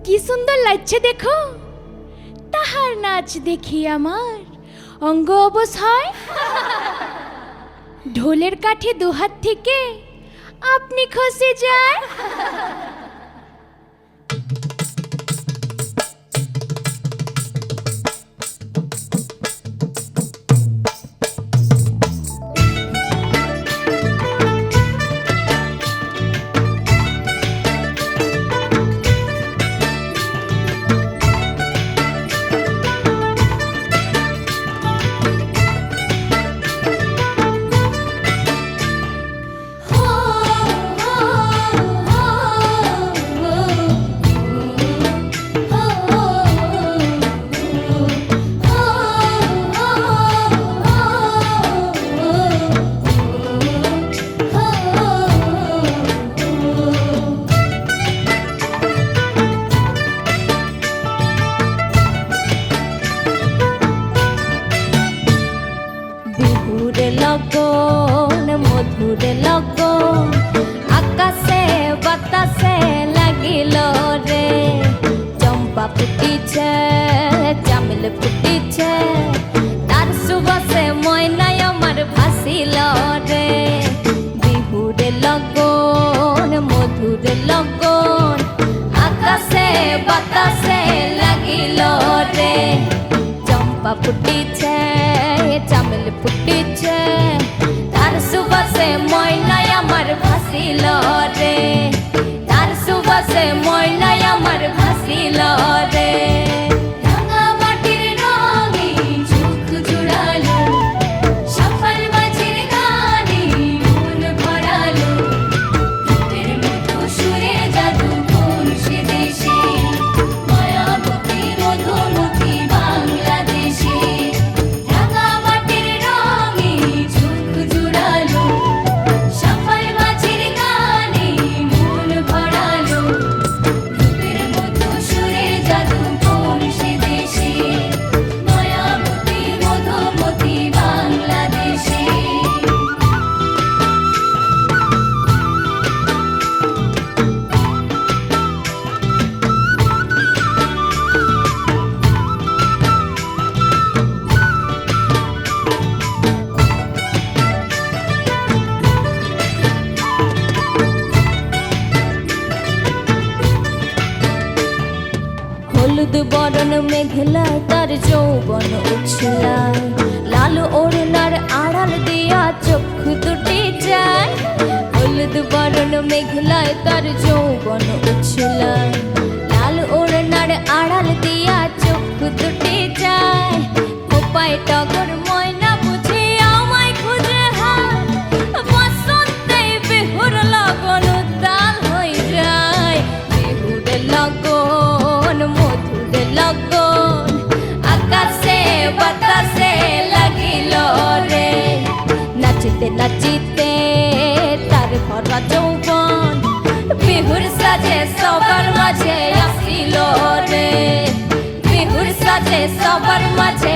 কি সুন্দর লাগছে দেখো, তাহার নাচ দেখি আমার অঙ্গ অবশ হয়। ঢোলের কাঠে দুহাত থেকে আপনি খসে যায়। লগন মধুর লগন আকাশে বাতাসে লাগিল রে। চম্পা ফুটিছে চামেল ফুটিছে তার সুবাসে ময়নাই আমার ভাসিল রে। বিহুর লগন মধুর লগন আকাশে বাতাসে লাগিল রে। চম্পা ফুটিছে চামেল ফুটিছে তার সুবাসে ময়নাই আমার ভাসিল রে। তার সুবাসে ময়নাই আমার ভাসিল রে। রাঙা মাটির রঙে চোখ জুড়ালো, সফল মাঝির গানে মন ভরালো। রূপের মতো সুরে জাদু কোন সে দেশে, মায়াবতী মধুমতি বাংলাদেশে। হলুদ বরণ মেঘলায় তার যৌবন উছলায়, লাল ওড়নার আড়াল দিয়া চক্ষু দুটি যায়। হলুদ বরণ মেঘলায় তার যৌবন উছলায়, লাল ওড়নার আড়াল দিয়া চক্ষু দুটি যায়। কোপায় টগর ময়না বুঝে আমায় খুঁজে হায়, বসন্তে বিহুর লগন উত্তাল হয়ে যায়। বিহুর লগন মধুর লগন আকাশে বাতাসে লাগিল রে। নাচিতে নাচিতে তার ভরা যৌবন বিহুর সাজে সবার মাঝে আসিল রে। বিহুর সাজে সবার মাঝে